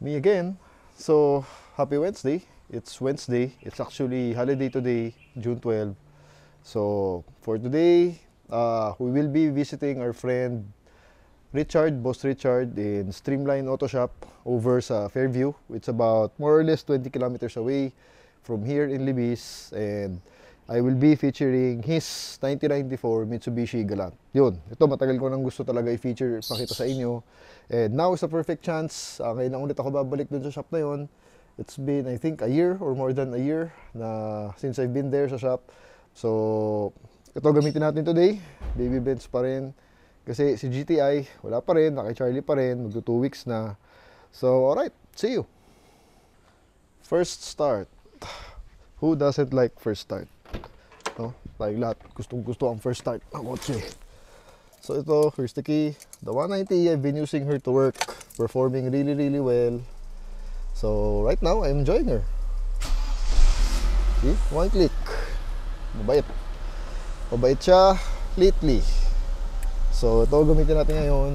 Me again. So, happy Wednesday. It's Wednesday. It's actually holiday today, June 12. So, for today, we will be visiting our friend Richard, Boss Richard in Streamline Auto Shop over sa Fairview. It's about more or less 20 kilometers away from here in Libis, and I will be featuring his 1994 Mitsubishi Galant. Yun, ito matagal ko nang gusto talaga i-feature, pakita sa inyo. And now is a perfect chance. Ngayon lang ulit ako babalik dun sa shop na yun. It's been, I think, a year or more than a year na since I've been there sa shop. So, ito gamitin natin today. Baby Benz pa rin. Kasi si GTI, wala pa rin. Naka Charlie pa rin. Magdo 2 weeks na. So, alright. See you. First start. Who doesn't like first start? No? Like lahat. Gustong-gusto ang first start ng kotse. So ito, here's the key. The 190, I've been using her to work. Performing really well. So right now, I'm enjoying her. See? One click. Mabait. Mabait siya lately. So ito gamitin natin ngayon.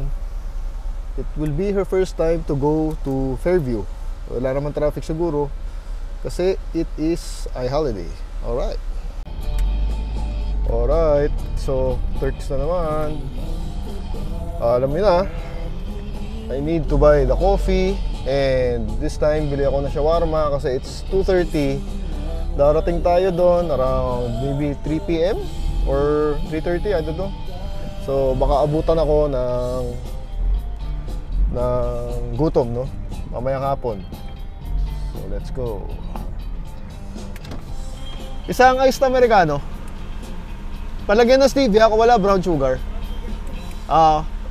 It will be her first time to go to Fairview. Wala naman traffic siguro. Kasi it is a holiday. Alright. Alright, so Turks na naman. Alam niyo na, I need to buy the coffee. And this time, bili ako ng shawarma kasi it's 2:30. Darating tayo doon around maybe 3 p.m. or 3:30, I don't know. So baka abutan ako ng gutom, no? Mamayang hapon. So let's go. Isang iced americano. Palagyan ng stevia ako, wala brown sugar.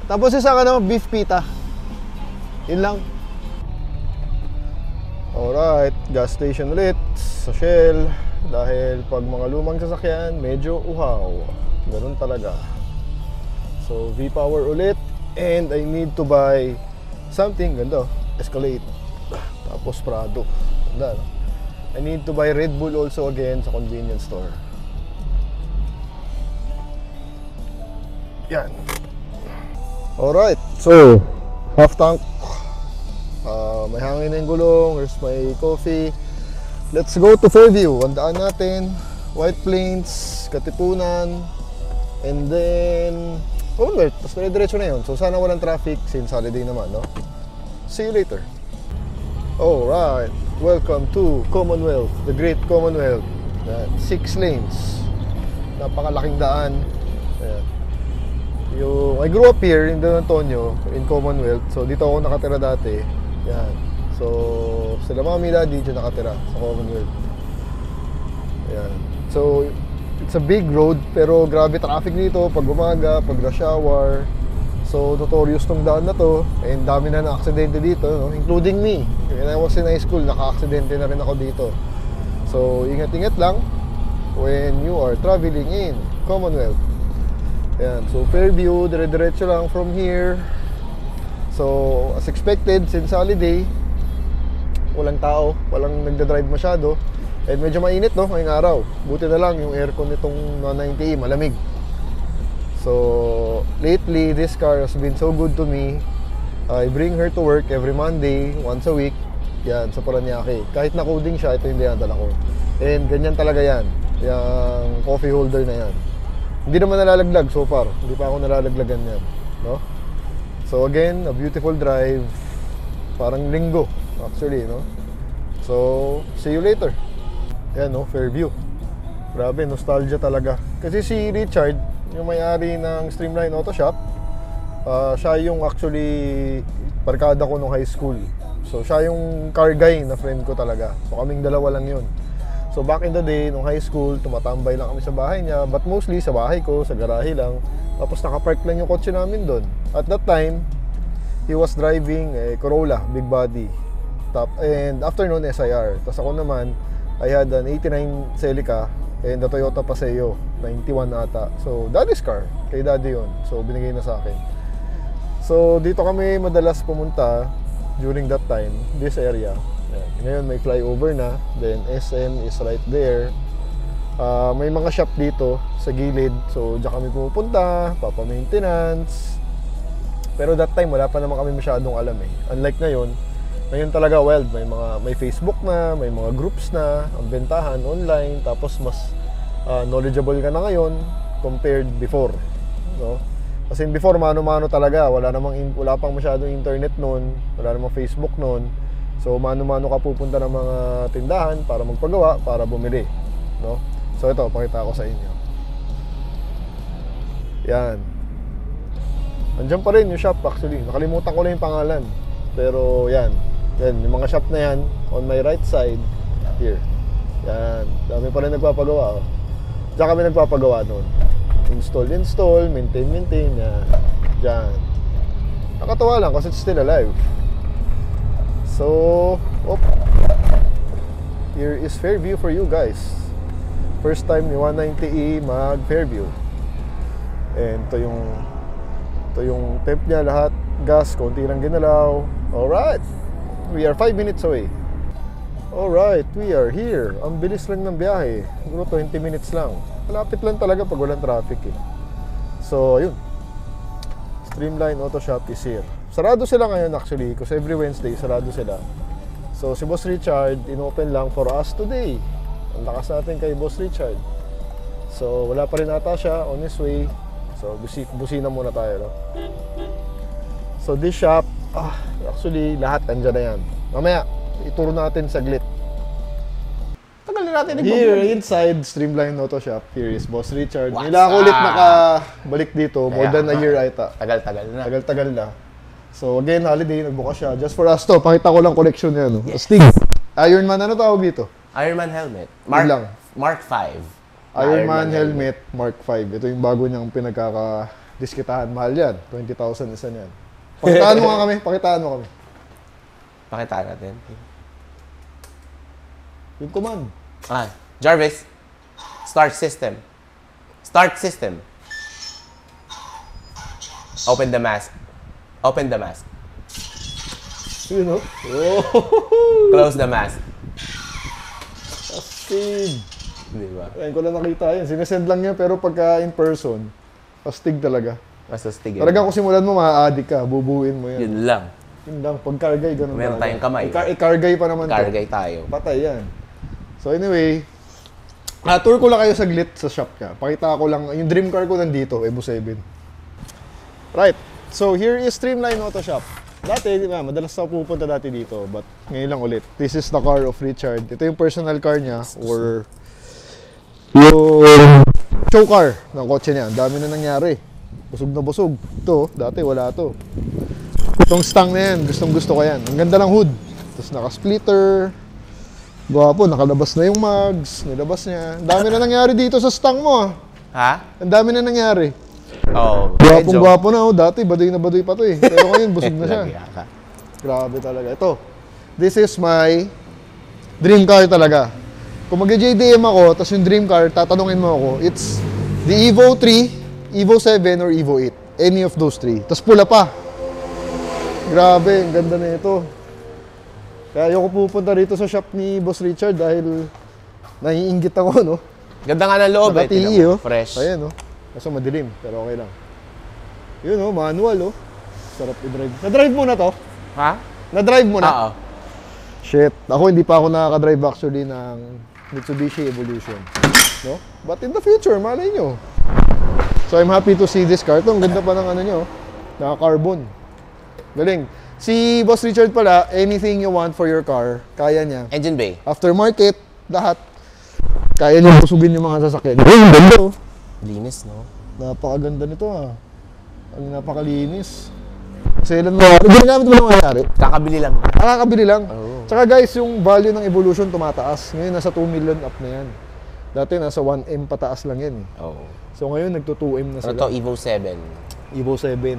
Tapos isang beef pita. Yun lang. Alright, gas station ulit sa Shell. Dahil pag mga lumang sasakyan, medyo uhaw. Ganun talaga. So, V-Power ulit. And I need to buy something. Ganda, Escalade. Tapos Prado. Ganda, no? I need to buy Red Bull also again sa convenience store. Yan. Alright, so half tank. May hangin na yung gulong. Here's my coffee. Let's go to Fairview. Andaan natin White Plains, Katipunan, and then Commonwealth. Tapos dire-diretso na yun. So sana walang traffic since holiday naman, no? See you later. Alright, welcome to Commonwealth, the Great Commonwealth. 6 lanes. Napakalaking daan. Ayan. I grew up here in Don Antonio, in Commonwealth. So dito ako nakatira dati. Yan. So sila mami daddy dyan nakatira sa Commonwealth. Yan. So it's a big road pero grabe traffic dito pag umaga, pag rush hour. So notorious tong daan na to. And dami na na-aksidente dito, no? Including me. When I was in high school, naka-aksidente na rin ako dito. So ingat-ingat lang when you are traveling in Commonwealth. Ayan, so Fairview, dire-diretso lang from here. So, as expected, since holiday, walang tao, walang nagda-drive masyado. And medyo mainit, no, ngayong araw. Buti na lang yung aircon nitong 190, malamig. So, lately, this car has been so good to me. I bring her to work every Monday, once a week. Yan, sa Paranaque. Kahit na-coding siya, ito yung dinadala ko. And ganyan talaga yan. Yung coffee holder na yan. Hindi naman nalalaglag so far. Hindi pa ako nalalaglagan yan, no? So again, a beautiful drive. Parang linggo, actually, no? So, see you later. Yan, no? Fairview. Grabe, nostalgia talaga. Kasi si Richard, yung may-ari ng Streamline Auto Shop, siya yung actually barkada ko nung high school. So, siya yung car guy na friend ko talaga. So, kaming dalawa lang yun. So back in the day, nung high school, tumatambay lang kami sa bahay niya. But mostly sa bahay ko, sa garahe lang. Tapos nakapark lang yung kotse namin doon. At that time, he was driving a Corolla, big body. And after noon, SIR. Tapos ako naman, I had an 89 Celica and the Toyota Paseo, 91 ata. So daddy's car, kay daddy yun. So binigay na sa akin. So dito kami madalas pumunta during that time, this area. Ngayon may flyover na, then SM is right there. May mga shop dito sa gilid, so diyan kami pumupunta, papa-maintenance. Pero that time wala pa naman kami masyadong alam eh. Unlike ngayon, Ngayon talaga wild, may Facebook na, may mga groups na, ang bentahan online, tapos mas knowledgeable ka na ngayon compared before, no? Kasi before mano-mano talaga, wala pang masyadong internet noon, wala namang Facebook noon. So mano-mano ka pupunta ng mga tindahan para magpagawa, para bumili, no? So ito, pakita ko sa inyo. Yan. Andiyan pa rin yung shop actually. Nakalimutan ko lang yung pangalan. Pero yan. Yan, yung mga shop na yan, on my right side, here. Yan. Dami pa rin nagpapagawa. Oh. Diyan kami nagpapagawa noon. Install, maintain. Yan. Diyan. Nakatawa lang kasi it's still alive. So, here is Fairview for you guys. First time ni 190E mag Fairview. And ito yung temp niya lahat. Gas, konti lang ginalaw. Alright. We are 5 minutes away. Alright, we are here. Ang bilis lang ng biyahe. Siguro 20 minutes lang. Malapit lang talaga pag walang traffic eh. So, ayun. Streamline Auto Shop is here. Sarado sila ngayon actually, kasi every Wednesday sarado sila. So, si Boss Richard, inopen lang for us today. Ang lakas natin kay Boss Richard. So, wala pa rin ata siya, on his way. So, busina muna tayo, no? So, this shop, actually, lahat andyan na yan. Mamaya, ituro natin saglit. Tagal na natin Here, inside Streamline Auto Shop, here is Boss Richard. Nila ako ulit nakabalik dito, more than a year ata. Tagal-tagal na. Tagal-tagal na. So, again, holiday, nagbuka siya. Just for us to, pakita ko lang collection niya, no? Yes. Sting. Ironman, ano tawag dito? Ironman helmet. Mark 5. Ironman helmet, Mark 5. Ito yung bago niyang pinagkaka-diskitahan. Mahal yan. 20,000 isa niyan. Pakitaan mo nga kami. Pakitaan mo kami. Pakitaan natin. Yung command. Jarvis. Start system. Start system. Open the mask. Open the mask. You know? Oh. Close the mask. Astig. Di ba? Ayun ko lang nakita yan. Sinesend lang yan, pero pagka in person, astig talaga. Mas astig. Talagang kung simulan mo, ma-addict ka. Bubuin mo yan. Yun lang. Yun lang. Pag cargay, ganun Meron talaga. tayong kamay. I-cargay pa naman Cargay tayo. Patay yan. So anyway, tour ko lang kayo saglit sa shop ka. Pakita ko lang, yung dream car ko nandito, Evo 7. Right. So here is Streamline Auto Shop. Dati, di ba, madalas ako pupunta dati dito, but ngayon lang ulit. This is the car of Richard. Ito yung personal car niya, or yung show car ng kotse niya. Ang dami na nangyari. Busog na busog. Ito, dati wala to. Itong stang na yan, gustong gusto ko yan. Ang ganda ng hood. Tapos naka-splitter. Gwapo, nakalabas na yung mugs. Nilabas niya. Ang dami na nangyari dito sa stang mo ah. Ha? Ang dami na nangyari. Oh, Gwapong-gwapo na oh. Dati baduy na baduy pa to eh. Pero ngayon busog na siya. Grabe talaga. Ito. This is my dream car talaga. Kung mag-JDM ako, tapos yung dream car, tatanungin mo ako, it's the Evo 3, Evo 7, or Evo 8. Any of those three. Tapos pula pa. Grabe, ang ganda na ito. Kaya ayoko pupunta rito sa shop ni Boss Richard dahil naiinggit ako, no? Ganda nga ng loob eh. Nakati, oh. Fresh. Ayan, oh. Kaso madilim, pero okay lang. Yun, oh, manual, oh. Sarap i-drive. Na-drive mo na to? Ha? Na-drive mo na? Oo. Shit. Ako, hindi pa ako nakaka-drive actually ng Mitsubishi Evolution. No? But in the future, malay nyo. So, I'm happy to see this car. Ito, ang ganda pa ng ano nyo. Naka-carbon. Galing. Si Boss Richard pala, anything you want for your car, kaya niya. Engine bay. Aftermarket, lahat. Kaya niya pusugin yung mga sasakyan. Ang ganda, oh. Linis, no? Napakaganda nito, ah. Ang napakalinis. Kasi ilan mo, ginagamit mo na mangyari? Kakabili lang. Nakakabili lang. Oh. Tsaka guys, yung value ng Evolution tumataas. Ngayon, nasa 2 million up na yan. Dati, nasa 1M pataas lang yan. Oo. So ngayon, nagto 2M na Ano sila. to? Evo 7. Evo 7.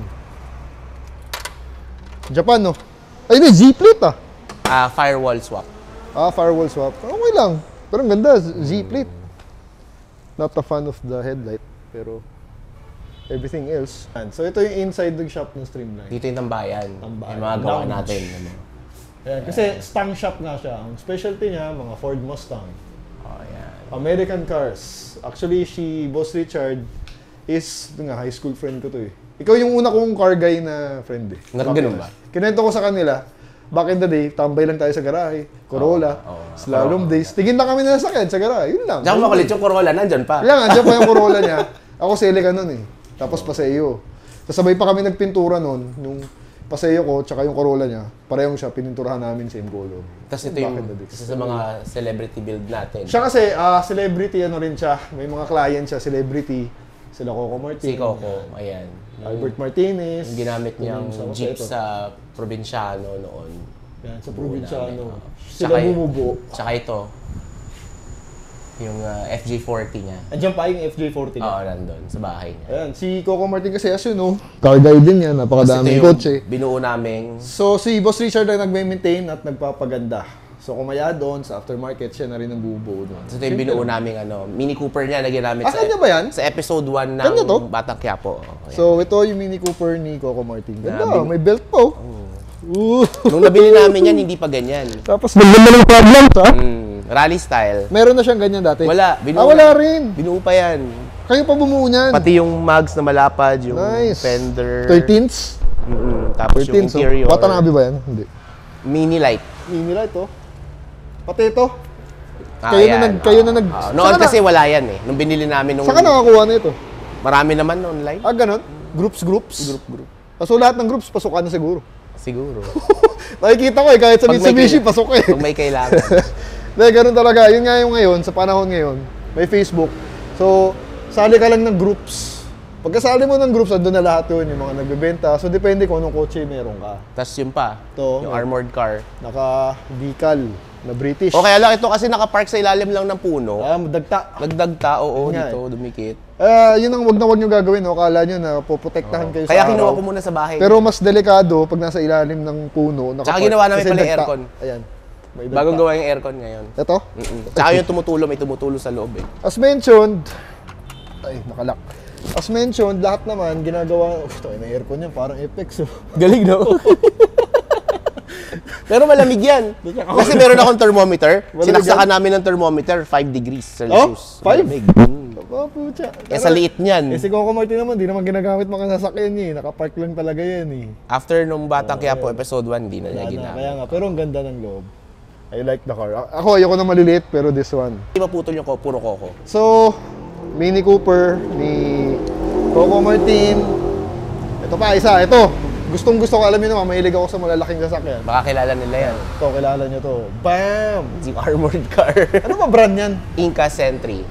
Japan, no? Ay, hindi, Z-Plate, ah. Firewall swap. Firewall swap. Okay lang. Pero ang ganda, Z-Plate. Not a fan of the headlight, pero everything else. So ito yung inside ng shop ng Streamline. Dito yung tambayan. Tambayan. Yung mga gawa Lounge. natin. Ano. Ayan, kasi stang shop nga siya. Ang specialty niya, mga Ford Mustang. Oh, yan. American cars. Actually, si Boss Richard is, ito nga, high school friend ko to eh. Ikaw yung una kong car guy na friend eh. Ganun ba? Kinento ko sa kanila, back in the day, tambay lang tayo sa garahe. Corolla, slalom days. Tingin lang kami na nasakyan sa garahe. Yun lang. Diyan makulit yung Corolla, nandyan pa. Kaya nga, andyan pa yung Corolla niya. Ako Celica nun eh. Tapos Paseo. Kasabay pa kami nagpintura nun, nung Paseo ko, tsaka yung Corolla niya. Parehong siya, pininturahan namin same color. Tapos ito yung isa sa mga celebrity build natin. Siya kasi, celebrity ano rin siya. May mga client siya, celebrity. Sila Coco Martin. Si Coco, ayan. Albert Martinez. Yung ginamit niyang jeep ito. sa Provinciano noon. Yan, sa Provinciano. Tsaka Sila bumubuo. Tsaka ito, yung FJ40 niya. Andiyan pa yung FJ40 niya. Oo, nandun, sa bahay niya. Ayan, si Coco Martin kasi as you know, car guy din yan, napakadaming kotse. Binuo naming So si Boss Richard ang nagme-maintain at nagpapaganda. So kung may add-on sa aftermarket, siya na rin ang bubuo doon. So ito yung binuo naming Mini Cooper niya na ginamit kanya ba yan? sa episode 1 ng Kanya to? Batang Quiapo. So ito yung Mini Cooper ni Coco Martin. Ganda, may belt po. Nung nabili namin yan, hindi pa ganyan. Tapos naganda ng problem ha? Rally style. Meron na siyang ganyan dati? Wala. Wala rin. Binuo pa yan. Kayo pa bumuo niyan. Pati yung mugs na malapad, yung Nice. fender. 13s? Tapos yung 13s, interior. Watanabe ba yan? Hindi. Mini light. Mini light oh. Pati ito. Ayan. Kayo na nag... Noon kasi wala yan eh. Nung binili namin nung... Saan ka nakakuha na ito? Marami naman online. Ganun? Groups? Group. So lahat ng groups, pasukan na siguro. Siguro. Nakikita ko eh, kahit sa Pag may Mitsubishi, kaila- pasok eh. Pag may kailangan. Dahil ganun talaga. Yun nga yung ngayon, sa panahon ngayon, may Facebook. So, sali ka lang ng groups. Pagkasali mo ng groups, andun na lahat yun, yung mga nagbebenta. So, depende kung anong kotse meron ka. Tapos yun pa, Ito, yung armored car. Naka-decal na British. O kaya lang ito kasi nakapark sa ilalim lang ng puno. Dagta. Nagdagta, oo, Nga dito, dumikit. Yun ang wag na wag nyo gagawin. No? Akala nyo na poprotektahan kayo Kaya sa kinuha araw. ko muna sa bahay. Pero mas delikado pag nasa ilalim ng puno. Tsaka ginawa namin kasi pala yung dagta. aircon. Ayan. May dagta. Bagong gawa yung aircon ngayon. Ito? Tsaka yung tumutulo, may tumutulo sa loob eh. As mentioned, ay, nakalak. As mentioned, lahat naman ginagawa, ito ay may aircon yan, parang Apex. Oh. Galing, no? Pero malamig yan. Kasi meron akong thermometer. Sinaksakan namin ng thermometer, 5 degrees Celsius. 5? Malamig. Aba, pucha. Eh, sa liit niyan. Si Coco Martin naman, di naman ginagamit mga sasakyan niya. Nakapark lang talaga yan eh. After nung Batang Quiapo episode 1, hindi na niya ginamit. Kaya nga, pero ang ganda ng loob. I like the car. Ako, ayoko na maliliit, pero this one. Hindi maputol yung puro Coco. So, Mini Cooper ni Coco Martin. Ito pa, isa. Ito. Gustong gusto ko, alam niyo naman, mahilig ako sa malalaking sasakyan. Baka kilala nila yan. Ito, kilala niyo to. Bam! Yung armored car. Ano ba brand yan? Inca Sentry.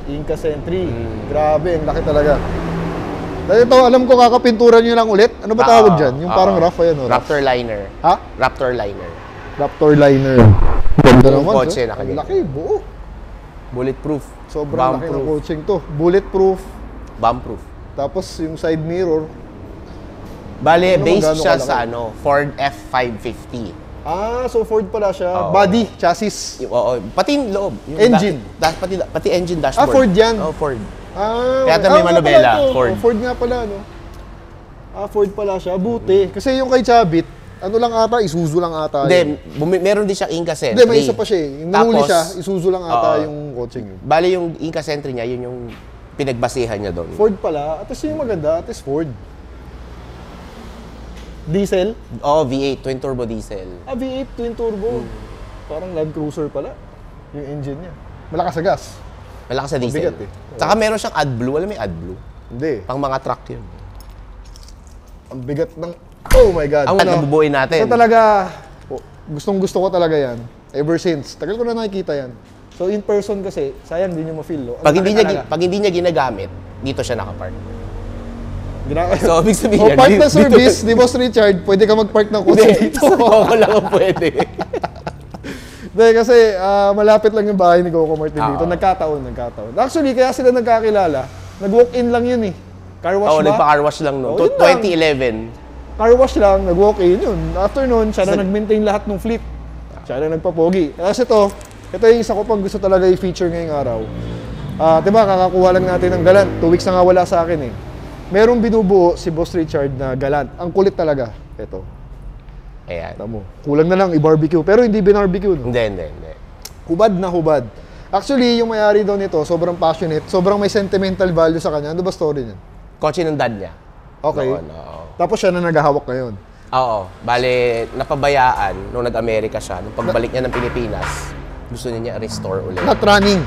Inca Sentry. Grabe, ang laki talaga. Dahil ito, alam ko, kakapinturan nyo lang ulit. Ano ba tawag dyan? Yung parang rough, ayan, rough. Raptor Liner. Ha? Raptor Liner. Raptor Liner. Ganda Yung naman. kotse, Ang nakaganyan. laki, buo. Bulletproof. Sobrang laki ng Bomb-proof. coaching to. Bulletproof. Bomb-proof. Tapos yung side mirror. Bale, Ano, based magkano siya kalaki? sa Ford F550. So Ford pala siya. Oo. Body, chassis. Oo, pati yung loob. Yung Engine. pati engine dashboard. Ford yan. Oh, Ford. Kaya Kaya ito may manobela, Ford. Ford nga pala, no? Ford pala siya. Buti. Kasi yung kay Chabit, ano lang ata, Isuzu lang ata. Hindi, meron din siyang Inca Sentry. Hindi, may isa pa siya eh. Yung nahuli Tapos, siya, Isuzu lang ata oo. yung coaching yun. Bale yung Inca Sentry niya, yun yung pinagbasehan niya doon. Ford pala. At least yung maganda, at least Ford. Diesel? Oh, V8, twin turbo diesel. V8 twin turbo. Parang Land Cruiser pala. Yung engine niya. Malakas sa gas. Malakas sa diesel. Mabigat eh. Tsaka meron siyang AdBlue. Alam mo yung AdBlue? Hindi. Pang mga truck yun. Ang bigat ng... Oh my God. Ang nabubuoy natin. Ito talaga, gustong gusto ko talaga yan. Ever since. Tagal ko na nakikita yan. So in person kasi, sayang di nyo ma-feel. No? Pag hindi niya ginagamit, dito siya nakapark. So, ibig O sabihin, park na dito- service ni Boss Richard, pwede ka mag-park ng kotse Hindi, dito. Coco lang ang pwede. Dahil kasi malapit lang yung bahay ni Coco Martin dito. Oo. Nagkataon. Actually, kaya sila nagkakilala. Nag-walk-in lang yun eh. Car wash Oo, ba? nagpa-car wash lang noon. Oh, yun lang. 2011. Car wash lang, nag-walk-in yun. After nun, siya na nag-maintain lahat ng fleet. Siya na nagpapogi. Kasi ito yung isa ko pang gusto talaga i-feature ngayong araw. Diba, kakakuha lang natin ng Galant. 2 weeks na nga wala sa akin eh. Merong binubuo si Boss Richard na Galant. Ang kulit talaga. Ito. Ayan. Tamo. Kulang na lang i-barbecue. Pero hindi binarbecue, no? Hindi. Hubad na hubad. Actually, yung may-ari daw nito, sobrang passionate, sobrang may sentimental value sa kanya. Ano ba story niyan? Kotse ng dad niya. Okay. Noon, oo. Tapos siya na naghahawak ngayon. Oo. Bale, napabayaan nung nag-Amerika siya. Nung pagbalik niya ng Pilipinas, gusto niya restore ulit. Not running.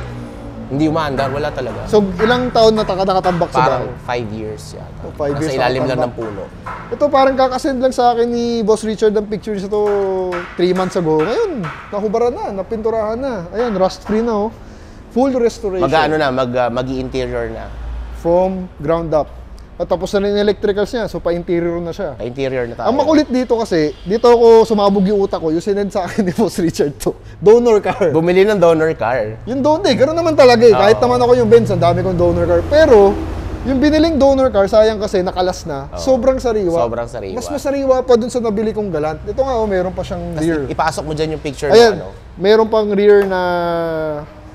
Hindi umaandar, wala talaga. So, ilang taon na nakatambak sa bahay? Parang 5 years yata. 5 years Nasa ilalim lang nakatambak. ng puno. Ito parang kakasend lang sa akin ni Boss Richard ang picture niya to 3 months ago. Ngayon, nahubaran na, napinturahan na. Ayan, rust-free na oh. Full restoration. Mag-ano na, mag-interior na. From ground up. At tapos na rin yung electricals niya, so pa-interior na siya. Interior na tayo. Ang makulit dito kasi, dito ako sumabog yung utak ko, yung sinend sa akin ni Boss Richard to. Donor car. Bumili ng donor car. Yung donor, ganoon naman talaga eh. Kahit naman ako yung Benz, ang dami kong donor car. Pero, yung biniling donor car, sayang kasi nakalas na, sobrang sariwa. Sobrang sariwa. Mas masariwa pa dun sa nabili kong Galant. Ito nga oh, meron pa siyang rear. Ipasok mo dyan yung picture Ayan, ng ano. meron pang rear na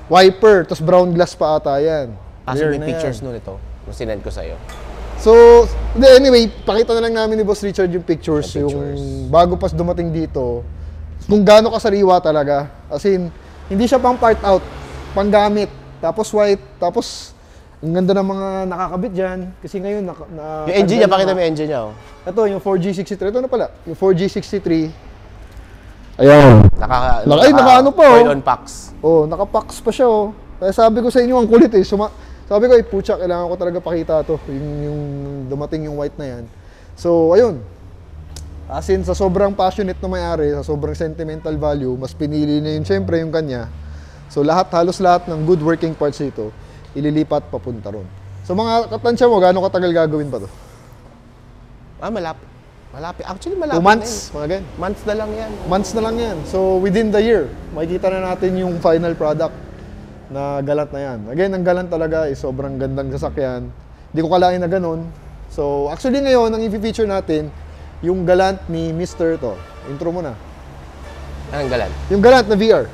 wiper, tapos brown glass pa ata yan. Pasok Rear yung na pictures yan. nun ito. Nung sinend ko sa'yo. So, anyway, pakita na lang namin ni Boss Richard yung pictures, yung bago pas dumating dito, kung gaano kasariwa talaga. As in, hindi siya pang part out, pang gamit, tapos white, tapos ang ganda ng mga nakakabit dyan. Kasi ngayon, Yung engine niya, pakita mo yung engine niya. Oh. Ito, yung 4G63. Ito na pala, yung 4G63. Ayan. Naka-ano pa, oh. Coil on packs. Oh, naka-packs pa siya, oh. Kaya sabi ko sa inyo, ang kulit eh. Sabi ko, pucha, kailangan ko talaga pakita to. Yung dumating yung white na yan. So, ayun. As in, sa sobrang passionate na may-ari, sa sobrang sentimental value, mas pinili niya yun, syempre, yung kanya. So, halos lahat ng good working parts dito, ililipat papunta ron. So, mga katansya mo, gaano katagal gagawin pa to? Malapit. Malapit. Actually, malapit 2 months, mga ganyan. Months na lang yan. Months na lang yan. So, within the year, makikita na natin yung final product na Galant na yan. Again, ang Galant talaga is sobrang gandang sasakyan. Hindi ko kalain na ganun. So, actually ngayon, ang i-feature natin, yung Galant ni Mr. to. Intro mo na. Anong Galant? Yung Galant na VR.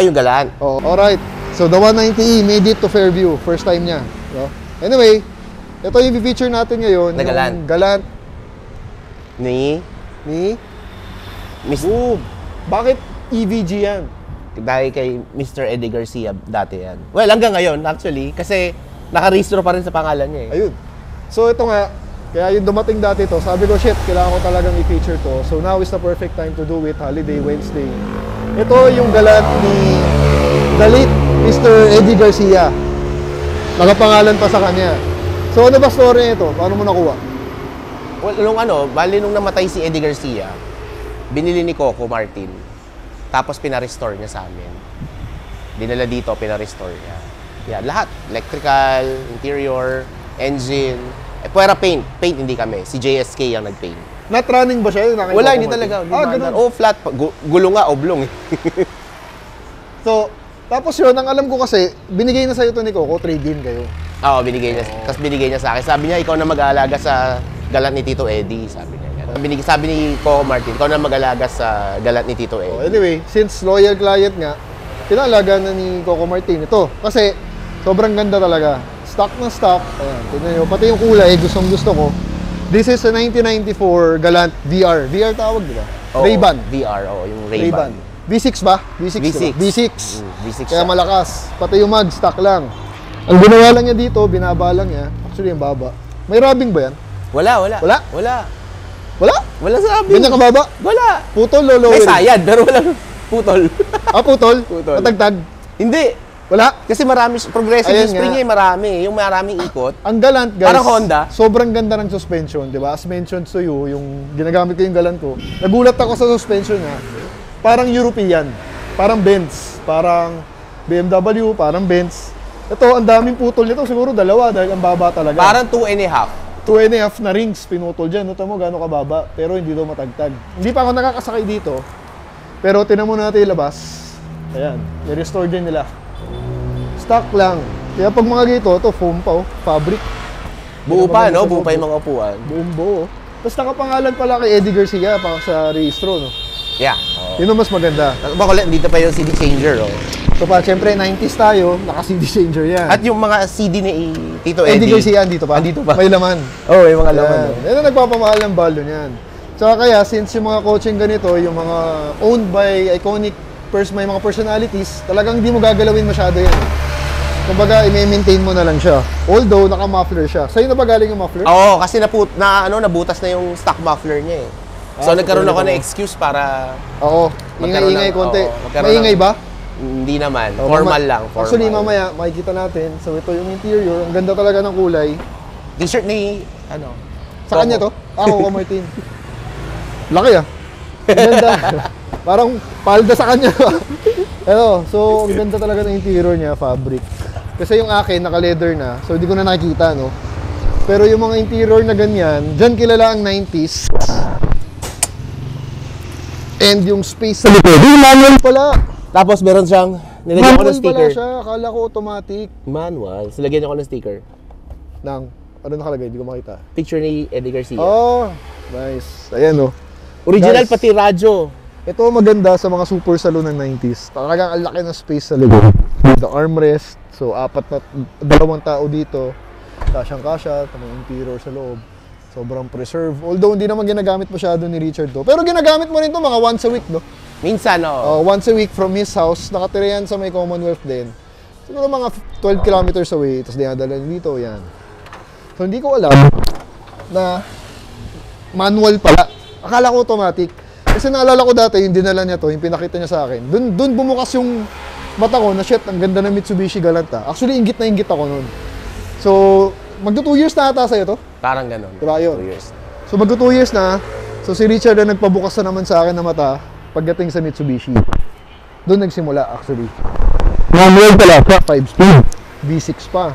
Yung Galant. Oh, alright. So, the 190e made it to Fairview. First time niya. No? Anyway, ito yung i-feature natin ngayon. Na Galant. Yung Galant Ni bakit EVG yan? Dahil kay Mr. Eddie Garcia dati yan. Well, hanggang ngayon, actually, kasi naka-registro pa rin sa pangalan niya eh. Ayun. So ito nga, kaya yung dumating dati to, sabi ko, shit, kailangan ko talagang i-feature to. So now is the perfect time to do it, Holiday Wednesday. Ito yung Galant ni the late Mr. Eddie Garcia. Nakapangalan pa sa kanya. So ano ba story nito? Paano mo nakuha? Well, bali nung namatay si Eddie Garcia, binili ni Coco Martin. Tapos pinarestore niya sa amin. Dinala dito, pinarestore niya. Yan, lahat. Electrical, interior, engine. Puwera paint. Paint hindi kami. Si JSK ang nag-paint. Not running ba siya? Wala, hindi talaga. Ganun. Flat. Gulo nga, oblong. So, tapos yun, ang alam ko kasi, binigay na sa'yo to ni Coco, trade-in kayo. Oo, binigay niya. Tapos binigay niya sa akin. Sabi niya, ikaw na mag-aalaga sa Galant ni Tito Eddie. Sabi niya. Sabi ni Coco Martin, ikaw na mag-alaga sa Galant ni Tito Eddie. Anyway, since loyal client nga, pinalaga na ni Coco Martin ito. Kasi, sobrang ganda talaga. Stock na stock. Ayan, tignan nyo. Pati yung kulay, gustong gusto ko. This is a 1994 Galant VR. VR tawag, di ba? Ray-Ban. VR, yung Ray-Ban. V6 ba? V6. V6. Diba? V6. V6 Kaya siya. malakas. Pati yung mag, stock lang. Ang ginawa lang niya dito, binaba lang niya. Actually, yung baba. May rubbing ba yan? Wala. Wala? Wala? Wala sabi. Ganyan kababa? Wala. Putol, lolo. May sayad, pero walang putol. Putol? Putol. Matagtag? Hindi. Wala? Kasi progressive Ayan yung spring nga. niya, marami. Yung maraming ikot. Ang Galant, guys. Parang Honda. Sobrang ganda ng suspension, di ba? As mentioned to you, yung ginagamit ko yung Galant ko. Nagulat ako sa suspension niya. Parang European. Parang Benz. Parang BMW. Parang Benz. Ito, ang daming putol nito. Siguro dalawa dahil ang baba talaga. Parang 2.5. 2.5 na rings pinutol dyan. Noto mo gano'ng kababa. Pero hindi daw matagtag. Hindi pa ako nakakasakay dito. Pero tinan mo natin ilabas. Ayan. I-restore din nila. Stock lang. Kaya pag mga gito, ito foam pa oh. Fabric. Buo pa, no? Buo pa yung mga upuan. Buong buo. Tapos nakapangalan pala kay Eddie Garcia pa sa registro, no? Yeah. Yun ang mas maganda. Bakulit, dito pa yung CD changer, oh. So pa, syempre 90s tayo, naka-CD changer yan. At yung mga CD ni Tito Eddie Eddie. Garcia, andito pa? Andito pa. May laman. Oh, may mga laman. Yan. Yan ang nagpapamahal ng value niyan. So kaya, since yung mga coaching ganito, yung mga owned by iconic may mga personalities, talagang hindi mo gagalawin masyado yan. Kumbaga, i-maintain mo na lang siya. Although, naka-muffler siya. Sa'yo na ba galing yung muffler? Oo, kasi nabutas na yung stock muffler niya eh. So, nagkaroon toilet ako ng excuse para... Oo, Magkaroon ingay-ingay ng- konti. oo, magkaroon Maingay ng- ba? Hindi naman. Oh, Formal lang. Formal. Actually, mamaya, makikita natin. So, ito yung interior. Ang ganda talaga ng kulay. T-shirt ni... Ano? Sa kanya to? Ako, Martin. Laki ah. Ang ganda. Parang palda sa kanya. Ano, so ang ganda talaga ng interior niya, fabric. Kasi yung akin, naka-leather na. So hindi ko na nakikita, no? Pero yung mga interior na ganyan, dyan kilala ang 90s. And yung space sa likod. Yung manual pala. Tapos meron siyang... Nilagyan ko ng Manual sticker. pala siya. Akala ko automatic. Manual. So, lagyan ako ng sticker. Nang, ano nakalagay? Hindi ko makita. Picture ni Eddie Garcia. Oh, nice. Ayan, no? Original Guys. pati radyo. Ito maganda sa mga super saloon ng 90s. Talagang ang laki ng space sa likod. The armrest. So, dalawang tao dito. Kasyang-kasya. Tamang interior sa loob. Sobrang preserve. Although, hindi naman ginagamit masyado ni Richard to. Pero ginagamit mo rin to mga once a week, no? Minsan, oo. Once a week from his house. Nakatira yan sa may Commonwealth din. Siguro mga 12 kilometers away. Tapos dinadala dito, yan. So, hindi ko alam na manual pala. Akala ko automatic. Kasi naalala ko dati, yung dinala niya to, yung pinakita niya sa akin. Doon bumukas yung mata ko na shit, ang ganda ng Mitsubishi Galant ah. Actually, inggit na inggit ako noon. So, magdo 2 years na ata sa'yo to. Parang ganun. Diba yun? 2 years. So, magdo 2 years na. So, si Richard na nagpabukas na naman sa akin na mata pagdating sa Mitsubishi. Doon nagsimula actually. Manual pala, 5-speed. V6 pa.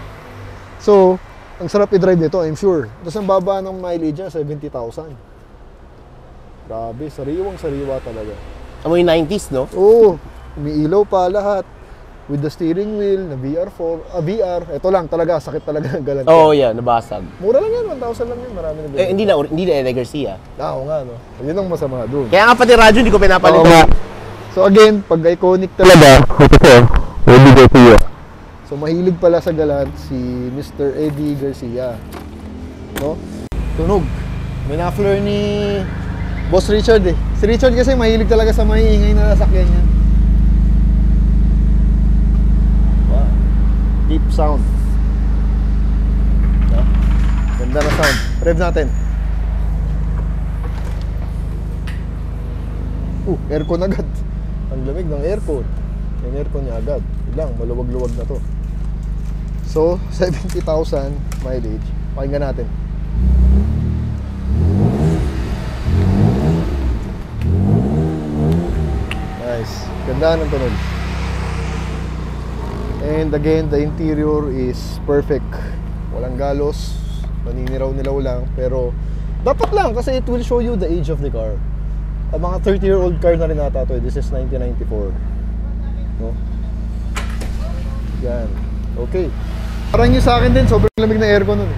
So, ang sarap i-drive nito, I'm sure. Tapos ang baba ng mileage niya, 70,000. Grabe, sariwang-sariwa talaga. Amoy 90s, no? Oo, umiilaw pa lahat. With the steering wheel, na VR4, VR. Ito lang talaga, sakit talaga ng galant. Oo, yeah, nabasag. Mura lang yan, 1,000 lang yan. Marami na Eh, hindi na Eddie Garcia. Oo nga, no? Yun ang masama doon. Kaya nga pati radyo, hindi ko Oo pinapalitan. nga. So again, pag iconic talaga, ito, Eddie Garcia. So mahilig pala sa galant si Mr. Eddie Garcia. No? Tunog. May na-flare ni Boss Richard eh. Si Richard kasi mahilig talaga sa maiingay na nasakyan niya. Wow. Deep sound. No? Ganda na sound. Rev natin. Aircon agad. Ang lamig ng aircon. Yung aircon niya agad. Lang, maluwag-luwag na to. So, 70,000 mileage. Pakinggan natin. Nice. Ganda ng tunog. And again, the interior is perfect. Walang galos. Maniniraw-niraw lang. Pero, dapat lang kasi it will show you the age of the car. Ang mga 30-year-old car na rin ata to. This is 1994. No? Yan. Okay. Parang yung sa akin din, sobrang lamig ng aircon nun.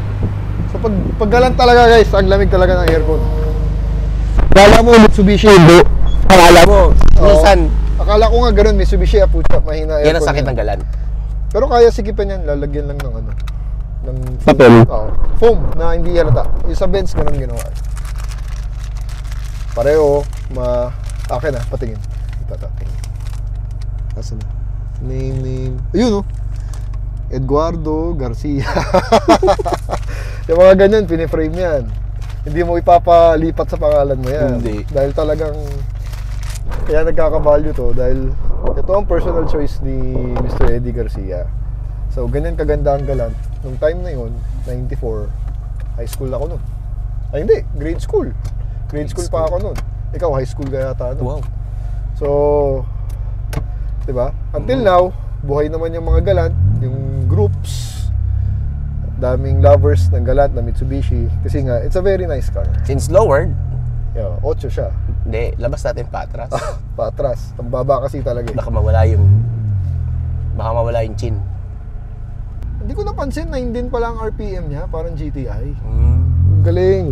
So paggalan talaga guys, ang lamig talaga ng aircon. Akala mo Mitsubishi, hindi. Akala mo, Nissan. Akala ko nga ganun, Mitsubishi, pucha, mahina aircon. Yan ang sakit ng galan. Pero kaya sikipan yan, lalagyan lang ng ano. Ng Papel? Oo. Foam na hindi halata. Yung sa Benz, ganun ginawa. Pareho, akin patingin. Ito. Asan na? Name. Ayun, oh. Eduardo Garcia. Yung mga ganyan, piniframe yan. Hindi mo ipapalipat sa pangalan mo yan. Hindi. Dahil talagang, kaya nagkakavalue to. Dahil ito ang personal choice ni Mr. Eddie Garcia. So, ganyan kaganda ang galant. Nung time na yun, 94, high school ako nun. Ay, hindi, grade school. Grade school pa ako nun. Ikaw, high school ka yata nun. Wow. So, diba? Until now, buhay naman yung mga galant, yung groups, daming lovers ng galant na Mitsubishi. Kasi nga, it's a very nice car. Since lowered, Yeah, 8 siya. hindi, labas natin patras. Patras. Ang baba kasi talaga. Baka mawala yung chin. Hindi ko napansin, 9 din pala ang RPM niya, parang GTI. Mm. Galing.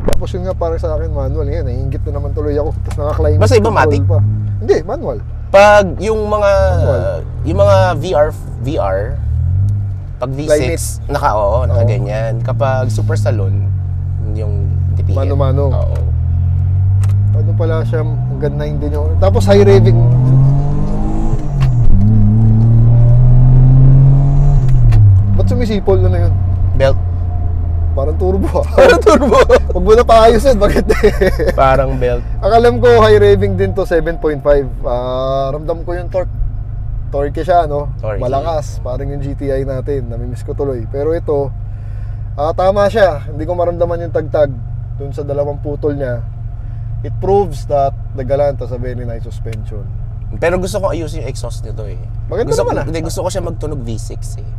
Tapos yun nga para sa akin, manual. Ngayon, naiingit na naman tuloy ako. Tapos nakaklimate. Basta iba matic? Pa. Hindi, manual. Pag yung mga VR, pag V6, Climate. nakaganyan. Kapag Super Salon, yung DPM. Mano-mano. Oo. Ano pala siya, hanggang 9 din yung... Tapos high raving. Ba't sumisipol na yun? Belt. Parang turbo. Parang turbo. Pag Huwag mo na paayusin, bakit? Parang belt. Ang alam ko, high revving din to, 7.5. Ramdam ko yung torque. Torque siya, no? Torque. Malakas, parang yung GTI natin. Namimiss ko tuloy. Pero ito, tama siya. Hindi ko maramdaman yung tagtag dun sa dalawang putol niya. It proves that the Galant has a very nice suspension. Pero gusto ko ayusin yung exhaust nito eh. Maganda gusto naman ko, hindi, gusto ko siya magtunog V6 eh.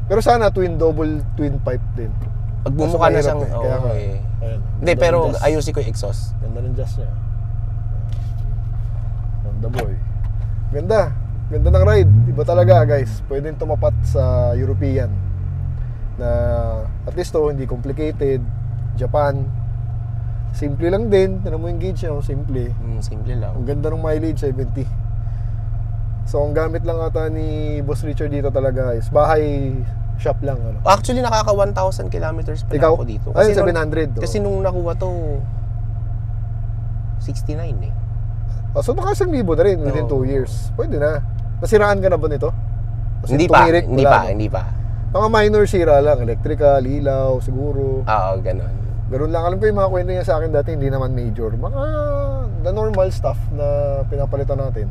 Pero sana double twin pipe din. Pag bumukha na siyang, kaya nga. eh. Ayan, Hindi, ganda pero ng jazz. ayusin ko yung exhaust. Ganda ng jazz niya. Ganda boy. Ganda. Ganda ng ride. Iba talaga guys. Pwedeng tumapat sa European. Na at least to, hindi complicated. Japan. Simple lang din. Tinan mo yung gauge niya. Simple. Simple lang. Ang ganda ng mileage, 70. So, ang gamit lang ata ni Boss Richard dito talaga is bahay shop lang. Ano. Actually, nakaka 1,000 kilometers pa Ikaw? ako dito. Ay, nung- 700. Kasi nung nakuha to, 69 eh. So, baka 1,000 na rin within 2 years. Pwede na. Nasiraan ka na ba nito? As in, Hindi pa, tumirik? hindi Wala, pa, no? hindi pa. Mga minor sira lang. Electrical, ilaw, siguro. Oo, ganun. Ganun lang. Alam ko yung mga kwento niya sa akin dati, hindi naman major. Mga the normal stuff na pinapalitan natin.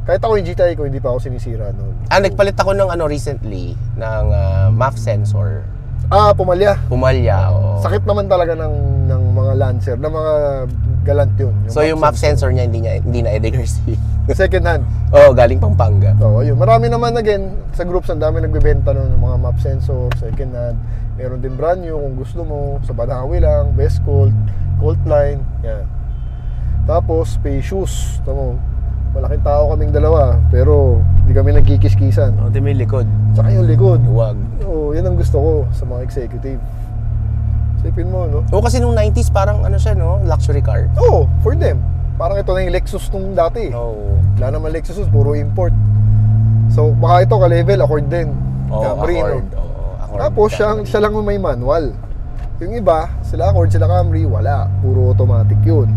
Kahit ako yung GTI ko, hindi pa ako sinisira noon. Nagpalit ako ng recently, ng MAF sensor. Pumalya. Pumalya, oo. Sakit naman talaga ng mga Lancer, ng mga Galant yun. So yung MAF sensor niya, hindi na Eddie Garcia. Second hand. Oo, galing Pampanga. Oo, yun. Marami naman again, sa groups, ang dami nagbebenta nun ng mga MAF sensor, second hand. Meron din brand new kung gusto mo, sa Banahawi lang, Best Colt, Colt Line, yan. Tapos, spacious. Tamo, malaking tao kaming dalawa, pero hindi kami nagkikis-kisan. Di may likod. Tsaka yung likod. Huwag. Oo, yan ang gusto ko sa mga executive. Isipin mo, no? Oo, kasi nung 90s parang siya, no? Luxury car. Oo, for them. Parang ito na yung Lexus nung dati. Oo. Wala naman Lexus, puro import. So, baka ito ka-level, Accord din. Oo, Camry, no? Accord. Oo, Accord. Tapos, siya lang may manual. Yung iba, sila Accord, sila Camry, wala. Puro automatic yun.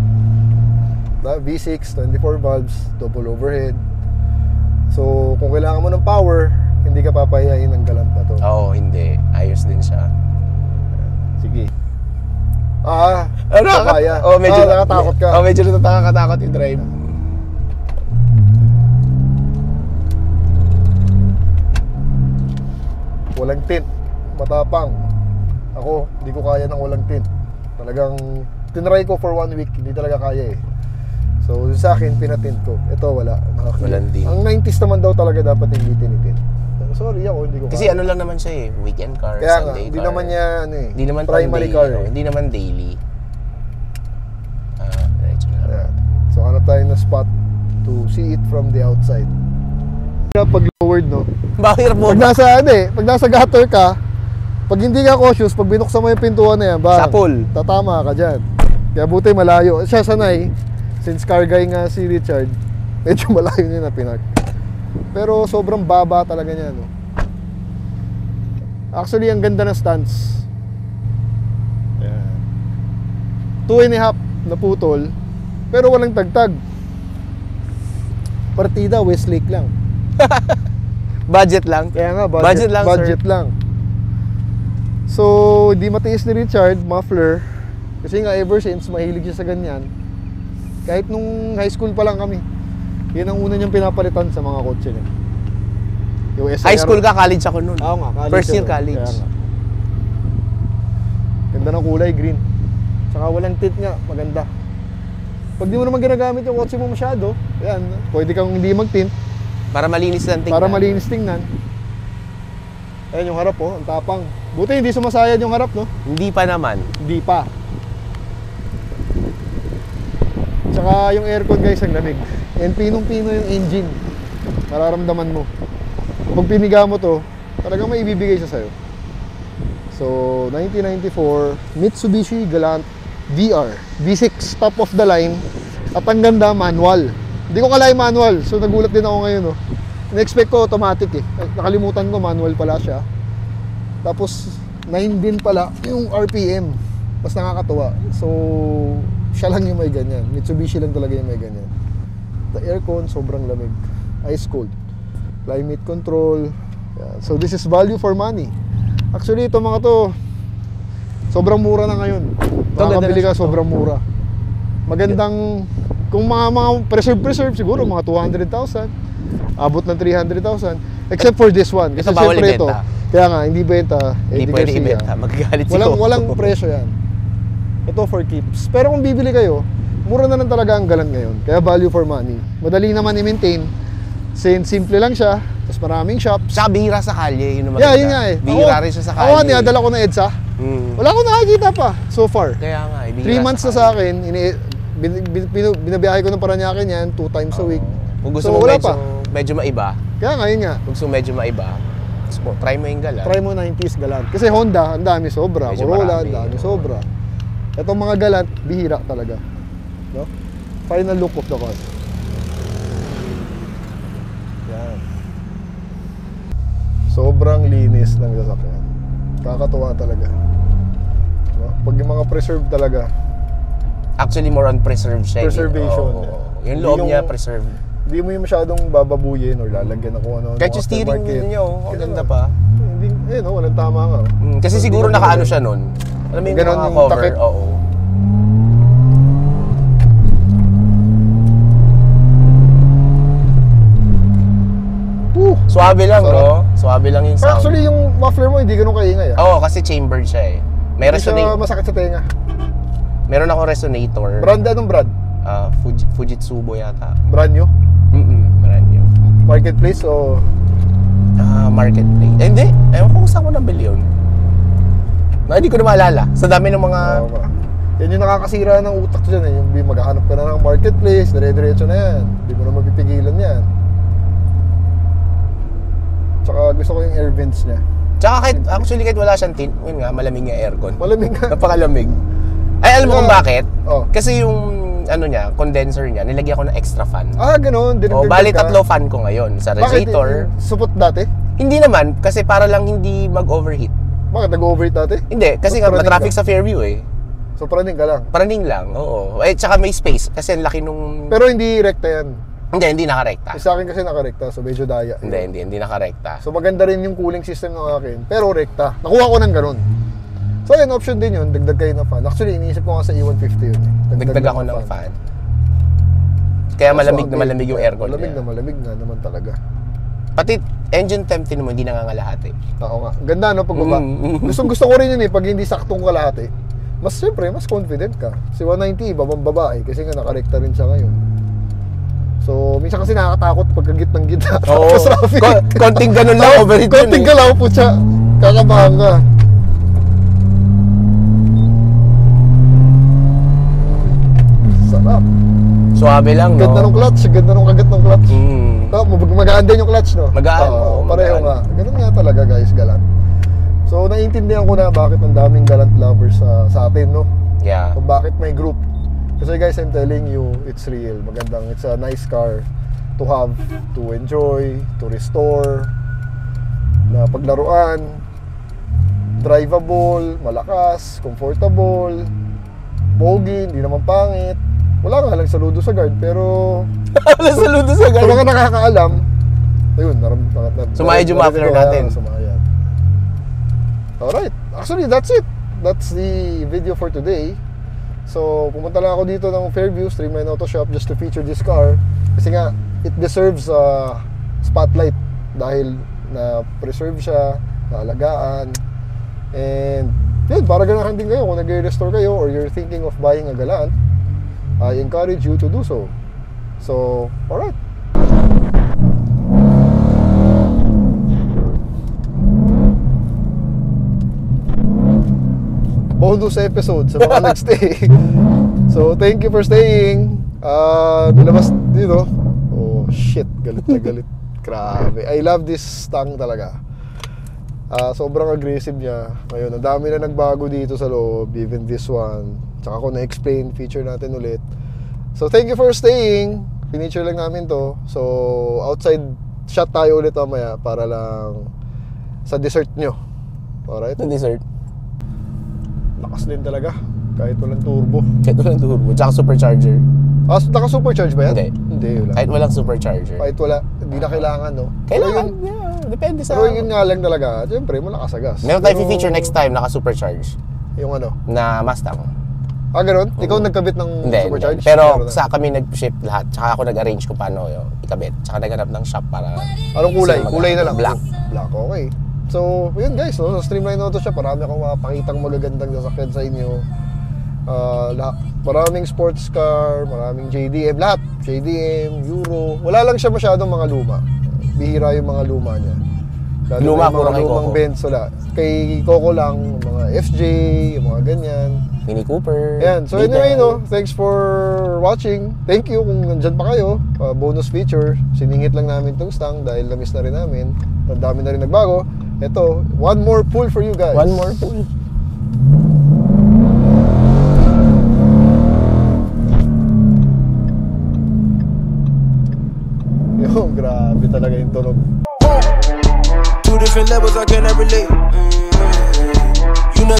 V6, 24 valves, double overhead. So, kung kailangan mo ng power, hindi ka papayayin ng Galant na to. Oo, hindi. Ayos din siya. Sige. Kaya. Medyo nakatakot ka. medyo nakakatakot yung drive. Walang tint. Matapang. Ako, hindi ko kaya ng walang tint. Talagang, tinry ko for 1 week, hindi talaga kaya eh. So, sa akin, pinatint ko. Ito, wala. Walang tint. Ang 90s naman daw talaga dapat hindi tinitint. Sorry ako, hindi ko Kasi kaya. lang naman siya eh. Weekend car, Kaya nga, Sunday hindi car. naman niya, Hindi naman primary daily, car. Hindi naman daily. Diretso na. Ayan. So, hanap tayo ng spot to see it from the outside. Pag lowered, no? Bakit po? Pag nasa gutter ka, pag hindi ka cautious, pag binuksan mo yung pintuan na yan, Sapul. tatama ka dyan. Kaya buti malayo. Siya sanay, since car guy nga si Richard, medyo malayo niya na pinark. Pero sobrang baba talaga niya, no? Actually, ang ganda ng stance. Ayan. 2.5 na putol, pero walang tagtag. Partida, Westlake lang. Budget lang. Kaya nga, Budget lang, budget sir. lang. So, di matiis ni Richard, muffler. Kasi nga, ever since, mahilig siya sa ganyan. Kahit nung high school pa lang kami. Yan ang una niyang pinapalitan sa mga kotse niya. Yung SIR. High school ka, college ako nun. Oo nga, college. First year yun. college. Kaya nga. Ganda ng kulay, green. Saka walang tint nga, maganda. Pag di mo naman ginagamit yung kotse mo masyado, yan, pwede kang hindi mag-tint. Para malinis lang tingnan. Para malinis tingnan. Ayan yung harap, oh, ang tapang. Buti hindi sumasayad yung harap, no? Hindi pa naman. Hindi pa. Tsaka yung aircon guys, ang lamig. And pinong-pino yung engine. Mararamdaman mo. Pag piniga mo to, talagang may ibibigay siya sa'yo. So, 1994 Mitsubishi Galant VR V6, top of the line. At ang ganda, manual. Hindi ko kalay manual, so nagulat din ako ngayon, no? In-expect ko automatic eh. Nakalimutan ko, manual pala siya. Tapos 9 din pala yung RPM. Mas nakakatuwa. So, siya lang yung may ganyan. Mitsubishi lang talaga yung may ganyan. The aircon, sobrang lamig. Ice cold. Climate control. Yeah. So, this is value for money. Actually, ito mga to, Sobrang mura na ngayon. ganda Makakabili na ka, siya, sobrang mura. Magandang, kung mga preserve siguro, mga 200,000. Abot ng 300,000. Except for this one. Kasi Ito bawal syempre ibenta. kaya nga, hindi benta. Hindi Eddie pwede Garcia. ibenta. Magagalit si Walang, Coco. walang presyo yan. Ito for keeps. Pero kung bibili kayo, mura na lang talaga ang galant ngayon. Kaya value for money. Madali naman i-maintain. Since simple lang siya, tapos maraming shops. Saka bihira sa kalye, yun naman. Yeah, yun nga eh. Bihira rin siya sa kalye. Ako, niyadala ko na EDSA. Wala akong nakakita pa so far. Kaya nga, 3 months na sa akin, binabiyahe ko ng Paranaque yan, 2 times a week. Kung gusto So, mo wala medyo maiba, Kaya nga, yun nga. kung gusto mo medyo maiba, gusto mo, try mo yung galant. Try mo 90s galant. Kasi Honda, ang dami sobra. Medyo Corolla, marami. ang dami sobra. Itong mga galant, bihira talaga. No? Final look of the car. Yan. Sobrang linis ng sasakyan. Kakatuwa talaga. No? Pag yung mga preserve talaga, Actually, more on preserve siya. Preservation. Oo. Yung loob niya, preserve. hindi mo yung masyadong bababuyin or lalagyan ng kung ano. Kahit yung steering wheel niya, ang ganda pa. Hindi, no, walang tama nga. Kasi So, siguro hindi nakaano mo- siya nun. Alam mo yung Ganon mga yung cover, takip. oo. Suwabe lang, Sarap. no? Suwabe lang yung sound. Actually, yung muffler mo hindi ganun kaingay. Oo, kasi chambered siya eh. May Hindi siya resonator. masakit sa tenga. Meron akong resonator. Brand anong brand? Fujitsubo yata. Brand new? Brand new. Marketplace o... Marketplace. Hindi. Ewan ko kung saan ko nabili yun. Hindi ko na maalala. Sa dami ng mga... Yan yung nakakasira ng utak dyan eh. Yung maghahanap ka na ng marketplace, dire-diretso na yan. Hindi mo na mapipigilan yan. Tsaka gusto ko yung air vents niya. Tsaka kahit wala siyang tint, yun nga, malamig yung aircon. Malamig nga. Napakalamig. Ay, alam mo kung bakit? Oh. Kasi yung niya, condenser niya, nilagyan ko ng extra fan. Ganun. Bali 3 fan ko ngayon. Sa radiator. Bakit? Supot dati? Hindi naman, kasi para lang hindi mag-overheat. Bakit? Nag-overheat dati? Hindi, kasi nga, Paraning matraffic ka? sa Fairview eh. So, paraning ka lang. Paraning lang, oo. Eh, tsaka may space, kasi ang laki nung... Pero hindi rekta yan. Hindi nakarekta. Sa akin kasi nakarekta, so medyo daya. Hindi nakarekta. So maganda rin yung cooling system ng akin, pero rekta. Nakuha ko ng ganun. So yun, option din yun, dagdag kayo ng fan. Actually, iniisip ko nga sa E150 yun. Dagdag ako ng fan. Kaya malamig na malamig yung aircon Malamig niya. na malamig nga naman talaga. Pati engine temp mo, hindi nangangalahati. Oo nga. Ganda no, pagbaba. Gusto ko rin yun eh, pag hindi saktong kalahati. Mas siyempre, mas confident ka. Si 190, babang babae, kasi nga nakarekta rin siya ngayon. So, minsan kasi nakakatakot pagkagit ng gitna. Oo. Tapos traffic. Konting ganun lang, overheat yun Konting eh. galaw po siya. Kakabahan ka. Sarap. Suwabe lang, no? Ganda ng clutch. Ganda ng kagat ng clutch. Magaan din yung clutch, no? Magaan, Oo, oo, pareho magaan. nga. Ganun nga talaga, guys, galant. So, naiintindihan ko na bakit ang daming galant lovers sa atin, no? Yeah. Kung bakit may group. Kasi guys, I'm telling you, it's real. Magandang, it's a nice car to have, to enjoy, to restore, na paglaruan, drivable, malakas, comfortable, pogi, hindi naman pangit. Wala nga lang saludo sa guard, pero Wala saludo sa sa ganun. mga nakakaalam, ayun, Sumayad yung muffler natin. Sumayad. Alright, actually that's it. That's the video for today. So, pumunta lang ako dito ng Fairview Streamline Auto Shop just to feature this car. Kasi nga, it deserves a spotlight dahil na-preserve siya, naalagaan. And, yun, para ganahan din kayo kung nag-restore kayo or you're thinking of buying a Galant, I encourage you to do so. So, alright. Bonus episode sa mga nagstay. So, thank you for staying. Nilabas dito. Oh, shit. Galit na galit. Grabe. I love this Stang talaga. Sobrang aggressive niya. Ngayon, ang dami na nagbago dito sa loob. Even this one. Tsaka ko na-explain, feature natin ulit. So, thank you for staying. Pinicture lang namin to. So, outside shot tayo ulit mamaya para lang sa dessert nyo. Alright? Ito dessert. Lakas din talaga. Kahit walang turbo. Kahit walang turbo. Tsaka supercharger. Naka-supercharge ba yan? Hindi. Hindi, wala. Kahit walang supercharger. Kahit wala, hindi na kailangan, no? Kailangan. Pero yun, Depende sa... pero yun nga lang talaga. Siyempre, malakas sa gas. Meron tayo Pero- feature next time, naka-supercharge. Yung ano? Na Mustang. Ah, ganun? Ikaw nagkabit ng Hindi. supercharged? Pero Meron na. sa kami nag-ship lahat. Tsaka ako nag-arrange kung paano yung ikabit. Tsaka naghanap ng shop para... Anong kulay? Kasi Kulay na lang? Black. Black, okay. So, yun guys, no? Sa Streamline Auto Shop, marami akong mapakitang magagandang sasakyan sa inyo. Maraming sports car, maraming JDM, lahat. JDM, Euro. Wala lang siya masyadong mga luma. Bihira yung mga luma niya. Lalo Luma, na yung puro mga kay lumang Coco. Benz, wala. Kay Coco lang, yung mga FJ, yung mga ganyan. Mini Cooper. Ayan, so Beetle. anyway, no, thanks for watching. Thank you kung nandyan pa kayo. Bonus feature, siningit lang namin itong stang dahil na-miss na rin namin. Ang dami na rin nagbago. Ito, one more pull for you guys. One more pull. Yung grabe talaga yung tunog. Two different levels, I cannot relate.